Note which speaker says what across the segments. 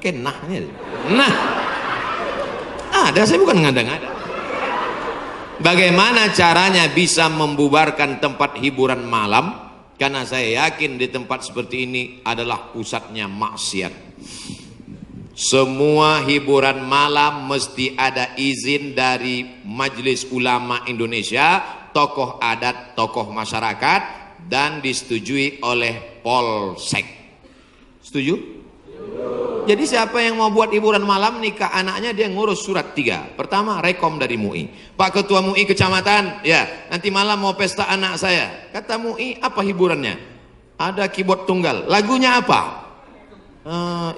Speaker 1: pakai nahnya. Nah, ada, saya bukan ngada-ngada. Bagaimana caranya bisa membubarkan tempat hiburan malam? Karena saya yakin di tempat seperti ini adalah pusatnya maksiat. Semua hiburan malam mesti ada izin dari Majelis Ulama Indonesia, tokoh adat, tokoh masyarakat, dan disetujui oleh Polsek. Setuju? Jadi siapa yang mau buat hiburan malam nikah anaknya, dia ngurus surat 3. Pertama, rekom dari MUI. Pak Ketua MUI Kecamatan, ya nanti malam mau pesta anak saya. Kata MUI, apa hiburannya? Ada keyboard tunggal. Lagunya apa?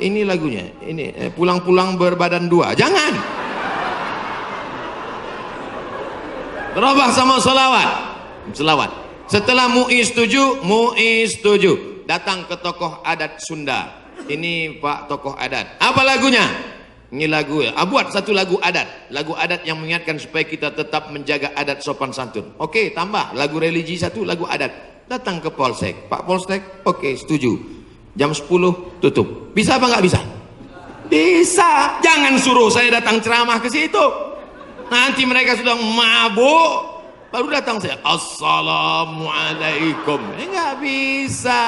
Speaker 1: Ini lagunya, ini pulang-pulang berbadan 2. Jangan. Terobah sama selawat. Setelah MUI setuju, datang ke tokoh adat Sunda. Ini Pak tokoh adat. Apa lagunya? Ini lagu ya. Buat satu lagu adat. Lagu adat yang mengingatkan supaya kita tetap menjaga adat sopan santun. Oke, tambah lagu religi satu, lagu adat. Datang ke Polsek. Pak Polsek, oke, setuju. Jam 10 tutup. Bisa apa nggak bisa? Bisa. Jangan suruh saya datang ceramah ke situ. Nanti mereka sudah mabuk, baru datang saya. Assalamualaikum. Nggak bisa.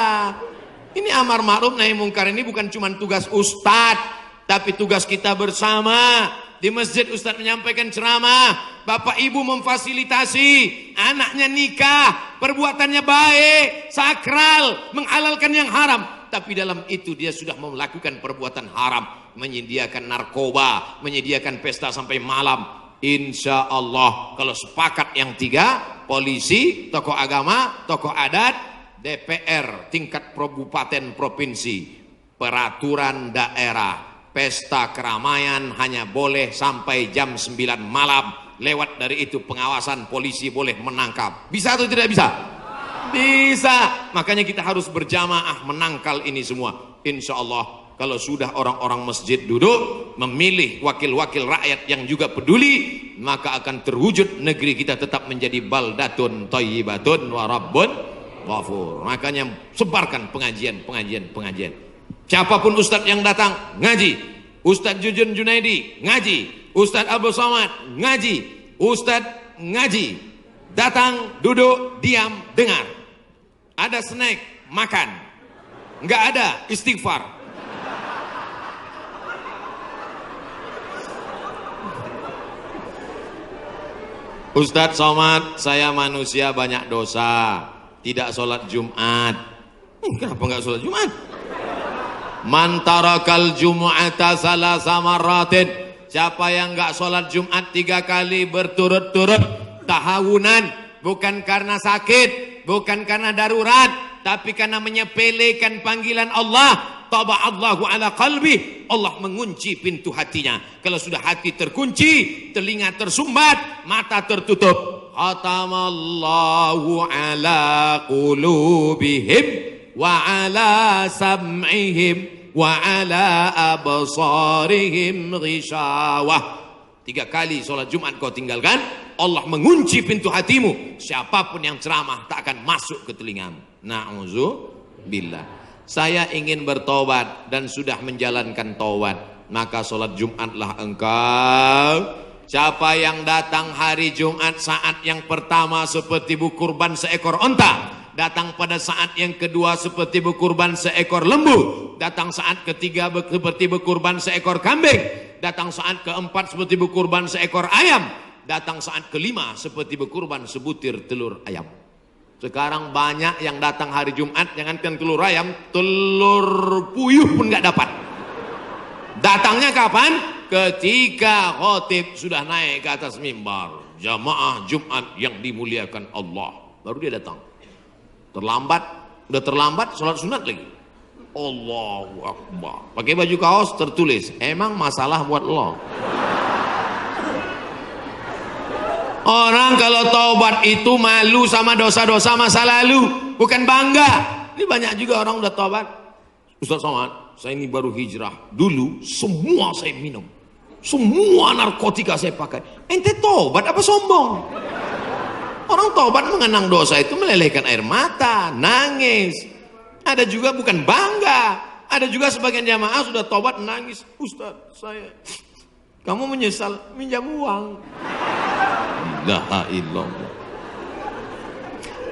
Speaker 1: Ini amar ma'ruf nahi mungkar ini bukan cuma tugas ustadz, tapi tugas kita bersama. Di masjid ustadz menyampaikan ceramah, bapak ibu memfasilitasi, anaknya nikah, perbuatannya baik, sakral, menghalalkan yang haram. Tapi dalam itu dia sudah melakukan perbuatan haram, menyediakan narkoba, menyediakan pesta sampai malam. Insya Allah kalau sepakat yang 3, polisi, tokoh agama, tokoh adat, DPR tingkat kabupaten provinsi, peraturan daerah, pesta keramaian hanya boleh sampai jam 9 malam. Lewat dari itu pengawasan polisi boleh menangkap. Bisa atau tidak bisa? Bisa. Makanya kita harus berjamaah menangkal ini semua. Insya Allah kalau sudah orang-orang masjid duduk memilih wakil-wakil rakyat yang juga peduli, maka akan terwujud negeri kita tetap menjadi baldatun thayyibatun wa rabbun ghafur. Makanya sebarkan pengajian. Siapapun ustadz yang datang ngaji, Ustadz Jujun Junaidi ngaji, Ustadz Abdul Somad ngaji, Ustadz ngaji. Datang, duduk, diam, dengar. Ada snack, makan. Nggak ada, istighfar. Ustadz Somad, saya manusia banyak dosa, tidak sholat Jumat. Kenapa nggak sholat Jumat? Man tarakal jumu'ata salasa marratin. Siapa yang nggak sholat Jumat 3 kali berturut-turut, tahawunan, bukan karena sakit, bukan karena darurat, tapi karena menyepelekan panggilan Allah, taba'allahu ala qalbi, Allah mengunci pintu hatinya. Kalau sudah hati terkunci, telinga tersumbat, mata tertutup, khatamallahu ala qulubihim wa ala sam'ihim wa ala absarihim ghishawah. 3 kali sholat Jumat kau tinggalkan, Allah mengunci pintu hatimu. Siapapun yang ceramah tak akan masuk ke telingamu. Na'udzubillah. Saya ingin bertobat dan sudah menjalankan taubat, maka sholat Jumatlah engkau. Siapa yang datang hari Jumat saat yang pertama seperti berkurban seekor onta, datang pada saat yang kedua seperti berkurban seekor lembu, datang saat ketiga seperti berkurban seekor kambing, datang saat keempat seperti berkurban seekor ayam, datang saat kelima seperti berkurban sebutir telur ayam. Sekarang banyak yang datang hari Jumat, jangankan telur ayam, telur puyuh pun nggak dapat. Datangnya kapan? Ketika khotib sudah naik ke atas mimbar, jamaah Jumat yang dimuliakan Allah, baru dia datang. Udah terlambat sholat sunat lagi. Allahu Akbar. Pakai baju kaos tertulis, emang masalah buat lo. Orang kalau taubat itu malu sama dosa-dosa masa lalu, bukan bangga. Ini banyak juga orang udah taubat. Ustaz Somad, saya ini baru hijrah. Dulu semua saya minum, semua narkotika saya pakai. Ente taubat apa sombong? Orang taubat mengenang dosa itu melelehkan air mata, nangis. Ada juga bukan bangga, Ada juga sebagian jamaah sudah tobat nangis, Ustaz kamu menyesal minjam uang. La ilallah.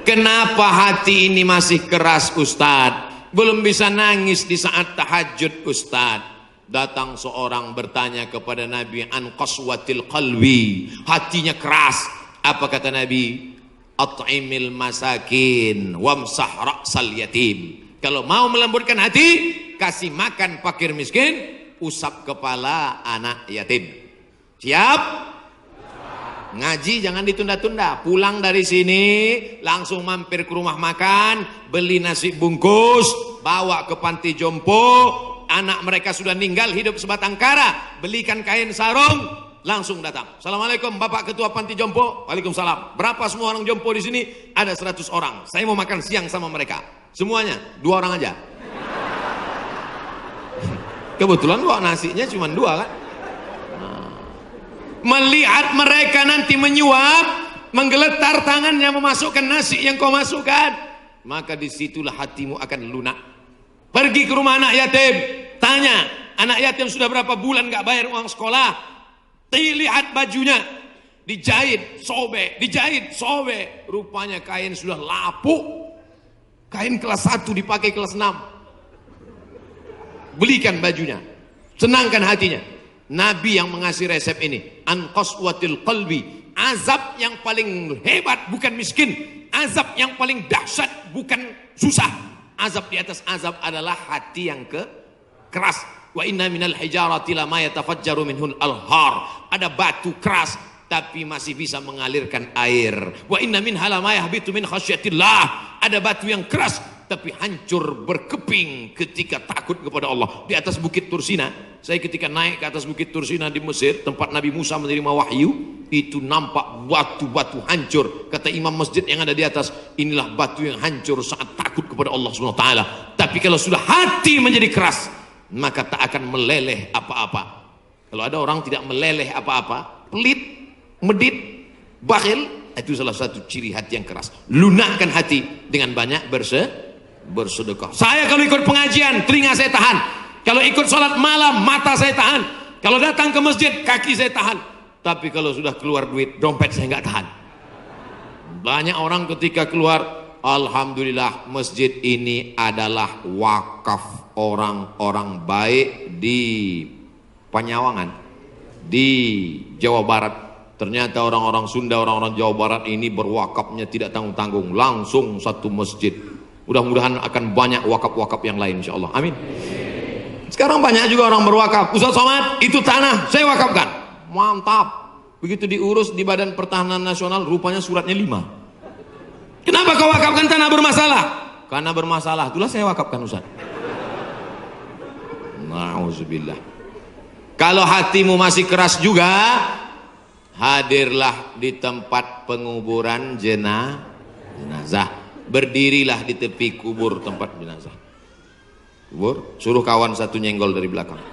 Speaker 1: Kenapa hati ini masih keras Ustaz? Belum bisa nangis di saat tahajud Ustaz. Datang seorang bertanya kepada Nabi an qaswatil qalbi. Hatinya keras. Apa kata Nabi? At'imil masakin wamsah ra'sal yatim. Kalau mau melembutkan hati, kasih makan fakir miskin, usap kepala anak yatim. Siap? Ngaji jangan ditunda-tunda. Pulang dari sini langsung mampir ke rumah makan, beli nasi bungkus, bawa ke panti jompo. Anak mereka sudah meninggal, hidup sebatang kara, belikan kain sarung, langsung datang. Assalamualaikum Bapak Ketua Panti Jompo. Waalaikumsalam. Berapa semua orang jompo di sini? Ada 100 orang. Saya mau makan siang sama mereka. Semuanya 2 orang aja. Kebetulan bawa nasinya cuma 2 kan. Melihat mereka nanti menyuap, menggeletar tangannya memasukkan nasi yang kau masukkan, maka disitulah hatimu akan lunak. Pergi ke rumah anak yatim, tanya anak yatim sudah berapa bulan gak bayar uang sekolah. Lihat bajunya, dijahit sobek, rupanya kain sudah lapuk. Kain kelas 1 dipakai kelas 6. Belikan bajunya, senangkan hatinya. Nabi yang mengasih resep ini, an qaswatil qalbi. Azab yang paling hebat bukan miskin, azab yang paling dahsyat bukan susah. Azab di atas azab adalah hati yang keras. Wa inna minal hijarati lama yatafajjaru minhul alhar. Ada batu keras tapi masih bisa mengalirkan air. Wa inna minha lama yahbitu min khasyatillah. Ada batu yang keras tapi hancur berkeping ketika takut kepada Allah. Di atas bukit Tursina, saya ketika naik ke atas bukit Tursina di Mesir, tempat Nabi Musa menerima wahyu, itu nampak batu-batu hancur. Kata imam masjid yang ada di atas, inilah batu yang hancur saat takut kepada Allah SWT. Tapi kalau sudah hati menjadi keras, maka tak akan meleleh apa-apa. Kalau ada orang tidak meleleh apa-apa, pelit, medit, bakhil, itu salah satu ciri hati yang keras. Lunakkan hati dengan banyak bersedekah. Saya kalau ikut pengajian, telinga saya tahan. Kalau ikut sholat malam, mata saya tahan. Kalau datang ke masjid, kaki saya tahan. Tapi kalau sudah keluar duit, dompet saya nggak tahan. Banyak orang ketika keluar, alhamdulillah masjid ini adalah wakaf orang-orang baik di Panyawangan, di Jawa Barat. Ternyata orang-orang Sunda, orang-orang Jawa Barat ini berwakafnya tidak tanggung-tanggung, langsung satu masjid. Mudah-mudahan akan banyak wakaf-wakaf yang lain insyaallah. Amin. Sekarang banyak juga orang berwakaf. Ustaz Somad, itu tanah saya wakafkan. Mantap. Begitu diurus di Badan Pertahanan Nasional, rupanya suratnya 5. Kenapa kau wakafkan tanah bermasalah? Karena bermasalah, itulah saya wakafkan Ustaz. Nauzubillah. Kalau hatimu masih keras juga, hadirlah di tempat penguburan jenazah. Berdirilah di tepi kubur tempat jenazah. Kubur, suruh kawan satu nyenggol dari belakang.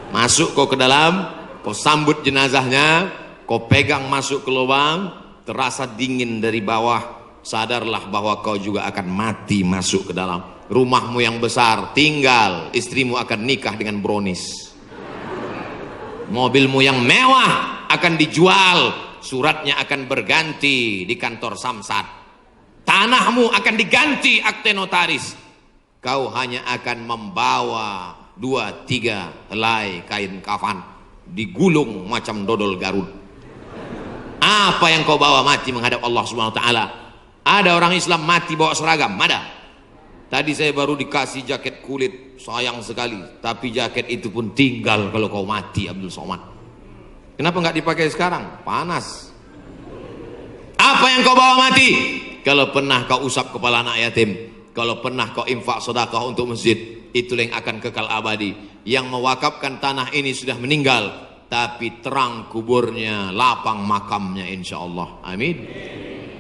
Speaker 1: Masuk kau ke dalam, kau sambut jenazahnya, kau pegang masuk ke lubang, terasa dingin dari bawah, sadarlah bahwa kau juga akan mati masuk ke dalam. Rumahmu yang besar tinggal, istrimu akan nikah dengan brownies. Mobilmu yang mewah akan dijual, suratnya akan berganti di kantor Samsat. Tanahmu akan diganti akte notaris. Kau hanya akan membawa 2-3 helai kain kafan, digulung macam dodol Garut. Apa yang kau bawa mati menghadap Allah Subhanahu wa taala? Ada orang Islam mati bawa seragam, ada. Tadi saya baru dikasih jaket kulit, sayang sekali, tapi jaket itu pun tinggal kalau kau mati Abdul Somad. Kenapa nggak dipakai sekarang? Panas. Apa yang kau bawa mati? Kalau pernah kau usap kepala anak yatim, kalau pernah kau infak sedekah untuk masjid, itulah yang akan kekal abadi. Yang mewakafkan tanah ini sudah meninggal, tapi terang kuburnya, lapang makamnya insyaallah. Amin.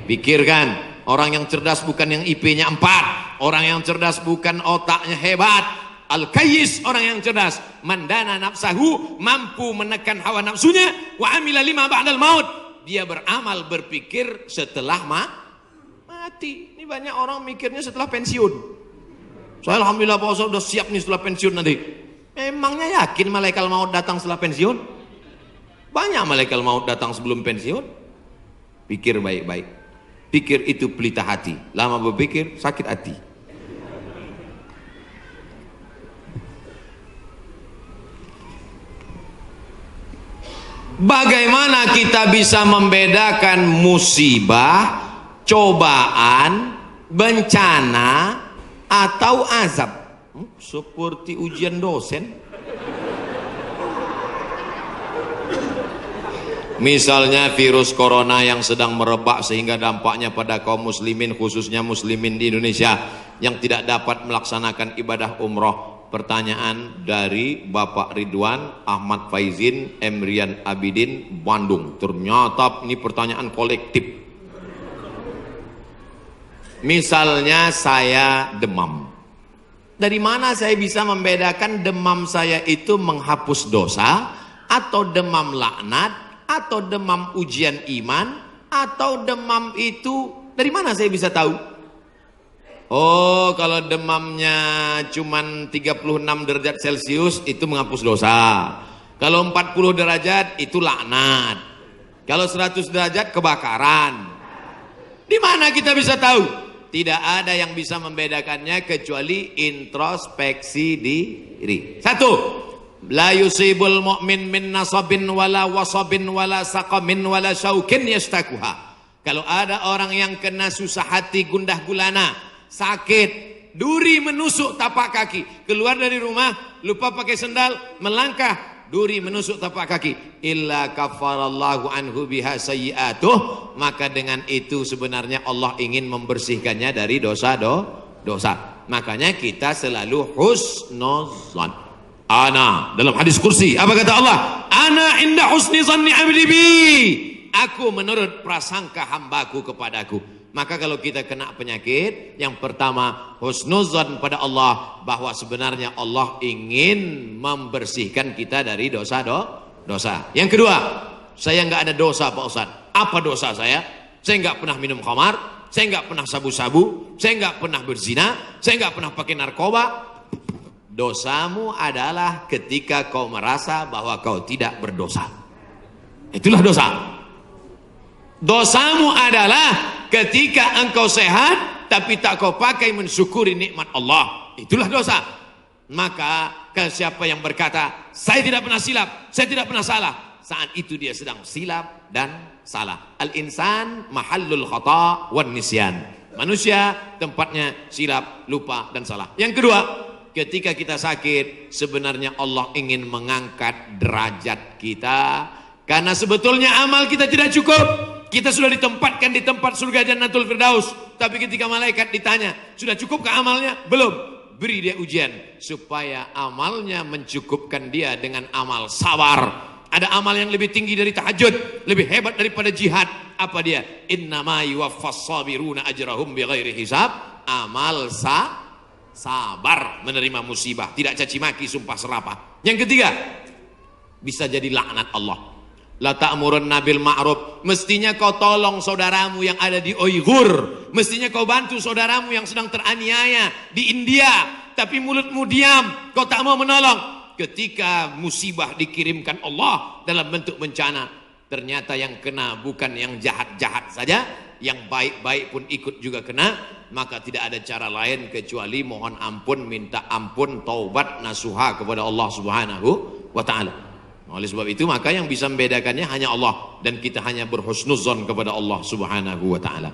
Speaker 1: Pikirkan, orang yang cerdas bukan yang IP-nya 4, orang yang cerdas bukan otaknya hebat. Al-Kayyis, orang yang cerdas, mandana nafsahu, mampu menekan hawa nafsunya, wa amila lima ba'dal maut. Dia beramal, berpikir setelah mati. Ini banyak orang mikirnya setelah pensiun. Saya alhamdulillah Pak Ustaz udah siap nih setelah pensiun nanti. Memangnya yakin malaikat maut datang setelah pensiun? Banyak malaikat maut datang sebelum pensiun. Pikir baik-baik. Pikir itu pelita hati. Lama berpikir sakit hati. Bagaimana kita bisa membedakan musibah, cobaan, bencana, atau azab? Seperti ujian dosen. Misalnya virus corona yang sedang merebak sehingga dampaknya pada kaum muslimin, khususnya muslimin di Indonesia yang tidak dapat melaksanakan ibadah umroh. Pertanyaan dari Bapak Ridwan Ahmad Faizin Emrian Abidin Bandung. Ternyata ini pertanyaan kolektif. Misalnya saya demam. Dari mana saya bisa membedakan demam saya itu menghapus dosa, atau demam laknat, atau demam ujian iman, atau demam itu dari mana saya bisa tahu? Oh, kalau demamnya cuman 36 derajat Celcius itu menghapus dosa. Kalau 40 derajat itu laknat. Kalau 100 derajat kebakaran. Di mana kita bisa tahu? Tidak ada yang bisa membedakannya kecuali introspeksi diri. Satu, la yusibul mu'min min nasabin wala wasabin wala saqamin wala syaukin yastakuha. Kalau ada orang yang kena susah hati, gundah gulana, sakit, duri menusuk tapak kaki, keluar dari rumah lupa pakai sendal, melangkah, duri menusuk tapak kaki, illa kafarallahu anhu biha sayyi'atuh, maka dengan itu sebenarnya Allah ingin membersihkannya dari dosa. Makanya kita selalu husnuzan. Ana dalam hadis kursi apa kata Allah? Ana inda husni zanni abdi bi. Aku menurut prasangka hambaku kepadaku. Maka kalau kita kena penyakit, yang pertama husnuzan pada Allah, bahwa sebenarnya Allah ingin membersihkan kita dari dosa. Yang kedua, saya nggak ada dosa Pak Ustaz. Apa dosa saya? Saya nggak pernah minum khamar, saya nggak pernah sabu-sabu, saya nggak pernah berzina, saya nggak pernah pakai narkoba. Dosamu adalah ketika kau merasa bahwa kau tidak berdosa. Itulah dosa. Dosamu adalah ketika engkau sehat tapi tak kau pakai mensyukuri nikmat Allah. Itulah dosa. Maka ke siapa yang berkata saya tidak pernah silap, saya tidak pernah salah, saat itu dia sedang silap dan salah. Al-insan mahallul khata' wan nisyan. Manusia tempatnya silap, lupa dan salah. Yang kedua, ketika kita sakit, sebenarnya Allah ingin mengangkat derajat kita, karena sebetulnya amal kita tidak cukup. Kita sudah ditempatkan di tempat surga Jannatul Firdaus, tapi ketika malaikat ditanya, sudah cukupkah amalnya? Belum. Beri dia ujian supaya amalnya mencukupkan dia dengan amal sabar. Ada amal yang lebih tinggi dari tahajud, lebih hebat daripada jihad. Apa dia? Innama yuwaffas sabiruna ajrahum bighairi hisab. Amal sabar menerima musibah, tidak caci maki, sumpah serapah. Yang ketiga, bisa jadi laknat Allah. La ta'murunna bil ma'ruf. Mestinya kau tolong saudaramu yang ada di Uighur. Mestinya kau bantu saudaramu yang sedang teraniaya di India. Tapi mulutmu diam, kau tak mau menolong. Ketika musibah dikirimkan Allah dalam bentuk bencana, ternyata yang kena bukan yang jahat-jahat saja, yang baik-baik pun ikut juga kena. Maka tidak ada cara lain kecuali mohon ampun, minta ampun, taubat, nasuha kepada Allah Subhanahu wa ta'ala. Oleh sebab itu maka yang bisa membedakannya hanya Allah, dan kita hanya berhusnuzon kepada Allah Subhanahu wa ta'ala.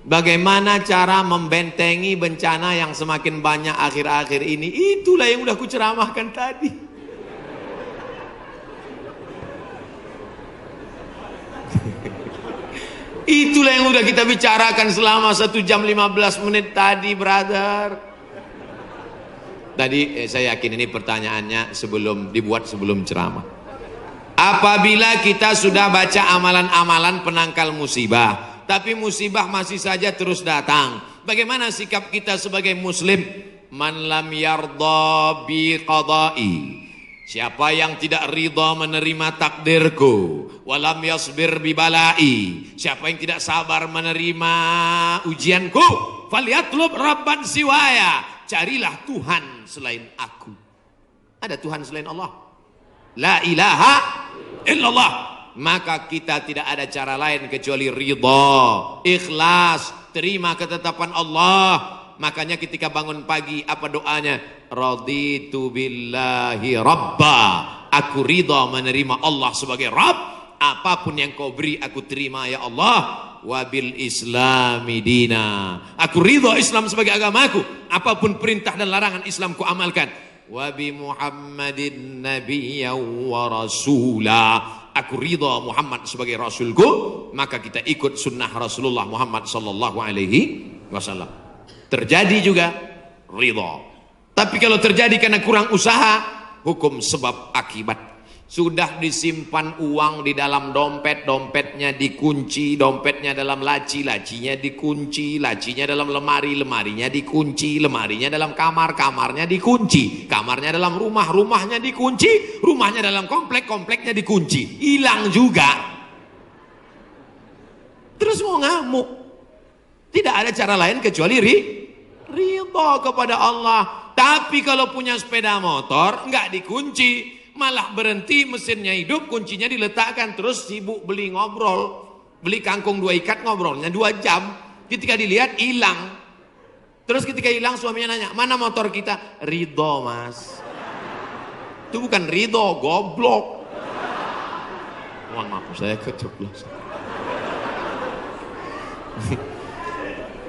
Speaker 1: Bagaimana cara membentengi bencana yang semakin banyak akhir-akhir ini? Itulah yang udah aku ceramahkan tadi. Itulah yang udah kita bicarakan selama 1 jam 15 menit tadi, brother. Tadi saya yakin ini pertanyaannya sebelum ceramah. Apabila kita sudah baca amalan-amalan penangkal musibah, tapi musibah masih saja terus datang, bagaimana sikap kita sebagai muslim? Man lam yardha bi qada'i, siapa yang tidak ridha menerima takdirku, walam yasbir bi bala'i, siapa yang tidak sabar menerima ujianku, falyatlub rabban siwaya, carilah Tuhan selain aku. Ada Tuhan selain Allah? La ilaha illallah. Maka kita tidak ada cara lain kecuali ridha, ikhlas, terima ketetapan Allah. Makanya ketika bangun pagi apa doanya? Raditu billahi rabba. Aku ridha menerima Allah sebagai Rabb. Apapun yang kau beri aku terima ya Allah. Wabil islami dina. Aku ridha Islam sebagai agamaku. Apapun perintah dan larangan Islam ku amalkan. Wabi Muhammadin nabiyya wa rasula. Aku ridha Muhammad sebagai rasulku, maka kita ikut sunnah Rasulullah Muhammad sallallahu alaihi wasallam. Terjadi juga ridha. Tapi kalau terjadi karena kurang usaha, hukum sebab akibat. Sudah disimpan uang di dalam dompet, dompetnya dikunci, dompetnya dalam laci, lacinya dikunci, lacinya dalam lemari, lemarinya dikunci, lemarinya dalam kamar, kamarnya dikunci, kamarnya dalam rumah, rumahnya dikunci, rumahnya dalam komplek, kompleknya dikunci. Hilang juga. Terus mau ngamuk. Tidak ada cara lain kecuali ridha kepada Allah. Tapi kalau punya sepeda motor enggak dikunci, malah berhenti, mesinnya hidup, kuncinya diletakkan, terus sibuk beli ngobrol, beli kangkung 2 ikat, ngobrolnya 2 jam. Ketika dilihat hilang. Terus ketika hilang suaminya nanya, mana motor kita? Ridho mas. Itu bukan ridho, goblok. Mohon maaf saya keceplosan.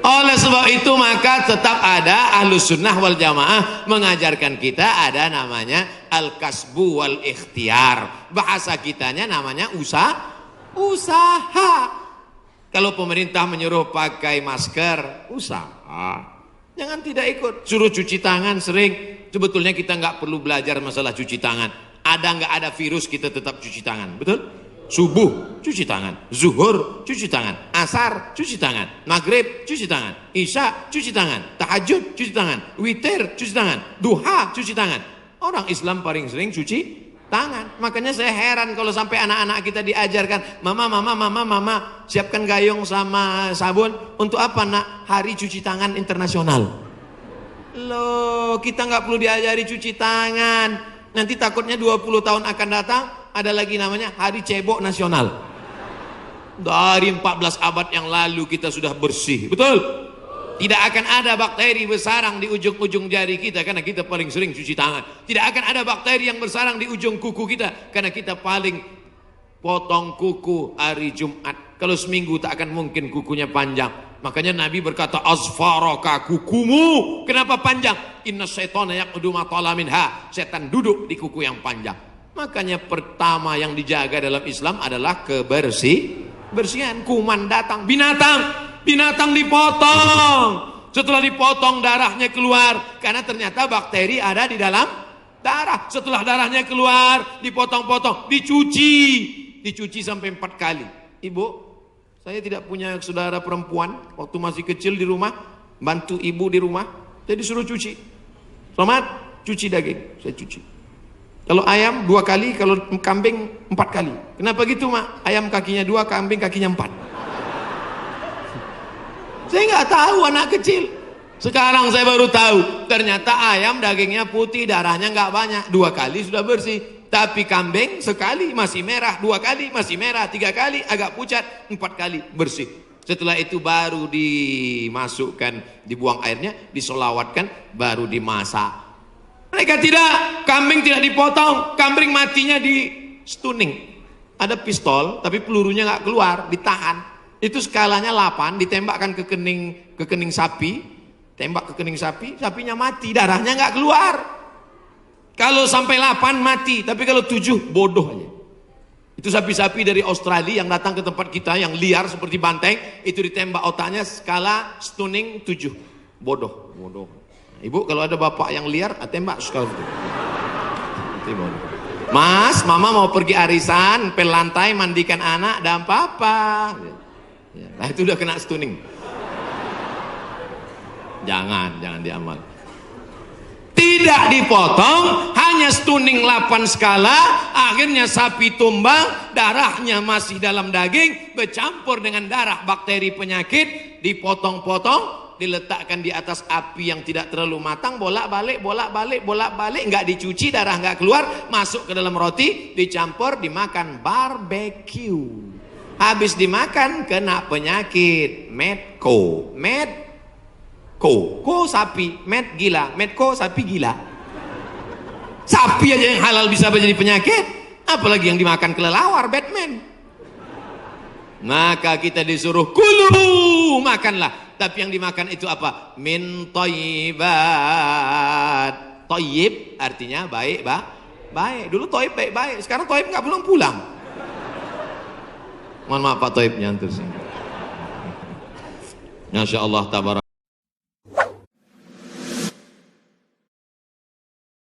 Speaker 1: Oleh sebab itu maka tetap ada Ahlus Sunnah wal Jamaah mengajarkan kita ada namanya al-kasbu wal ikhtiar. Bahasa kitanya namanya usaha. Kalau pemerintah menyuruh pakai masker, usaha. Jangan tidak ikut. Suruh cuci tangan sering. Sebetulnya kita nggak perlu belajar masalah cuci tangan. Ada nggak ada virus kita tetap cuci tangan, betul? Subuh cuci tangan, zuhur cuci tangan, asar cuci tangan, maghrib cuci tangan, isya cuci tangan, tahajud cuci tangan, witir cuci tangan, duha cuci tangan. Orang Islam paling sering cuci tangan. Makanya saya heran kalau sampai anak-anak kita diajarkan, mama siapkan gayung sama sabun. Untuk apa nak? Hari cuci tangan internasional. Loh, kita nggak perlu diajari cuci tangan. Nanti takutnya 20 tahun akan datang ada lagi namanya Hari Cebok Nasional. Dari 14 abad yang lalu kita sudah bersih, betul? Tidak akan ada bakteri bersarang di ujung-ujung jari kita karena kita paling sering cuci tangan. Tidak akan ada bakteri yang bersarang di ujung kuku kita karena kita paling potong kuku hari Jumat. Kalau seminggu tak akan mungkin kukunya panjang. Makanya Nabi berkata, asfaraka, kukumu kenapa panjang? Inna syaitana yaqudu ma tala minha. Setan duduk di kuku yang panjang. Makanya pertama yang dijaga dalam Islam adalah kebersihan. Kuman datang, binatang dipotong. Setelah dipotong darahnya keluar karena ternyata bakteri ada di dalam darah. Setelah darahnya keluar, dipotong-potong, dicuci sampai 4 kali. Ibu, saya tidak punya saudara perempuan. Waktu masih kecil di rumah, bantu ibu di rumah, saya disuruh cuci. Selamat, cuci daging, saya cuci. Kalau ayam 2 kali, kalau kambing 4 kali. Kenapa gitu mak? Ayam kakinya 2, kambing kakinya 4. Saya nggak tahu anak kecil. Sekarang saya baru tahu. Ternyata ayam dagingnya putih, darahnya nggak banyak. 2 kali sudah bersih. Tapi kambing sekali masih merah, 2 kali masih merah, 3 kali agak pucat, 4 kali bersih. Setelah itu baru dimasukkan, dibuang airnya, disolawatkan, baru dimasak. Mereka tidak, kambing tidak dipotong, kambing matinya di stunning. Ada pistol, tapi pelurunya nggak keluar, ditahan. Itu skalanya 8, ditembakkan ke kening sapi, tembak ke kening sapi, sapinya mati, darahnya nggak keluar. Kalau sampai 8 mati, tapi kalau 7 bodoh aja. Itu sapi-sapi dari Australia yang datang ke tempat kita yang liar seperti banteng, itu ditembak otaknya skala stunning 7. Bodoh. Ibu kalau ada bapak yang liar, tembak skala itu. Mas, mama mau pergi arisan, pel lantai, mandikan anak, dan papa. Nah itu udah kena stunning. Jangan diamal. Tidak dipotong, hanya stunning 8 skala, akhirnya sapi tumbang, darahnya masih dalam daging, bercampur dengan darah bakteri penyakit, dipotong-potong, diletakkan di atas api yang tidak terlalu matang, bolak-balik, nggak dicuci, darah nggak keluar, masuk ke dalam roti, dicampur, dimakan, barbecue. Habis dimakan kena penyakit medco. Ko sapi, med gila, medco sapi gila. Sapi aja yang halal bisa menjadi penyakit, apalagi yang dimakan kelelawar, Batman. Maka kita disuruh kulu, makanlah. Tapi yang dimakan itu apa? Min thayyibat. Thayyib artinya baik, baik. Dulu thayyib baik-baik, sekarang thayyib nggak pulang-pulang. Mohon maaf Pak Thayyib nyantur sini. Masya Allah tabarak.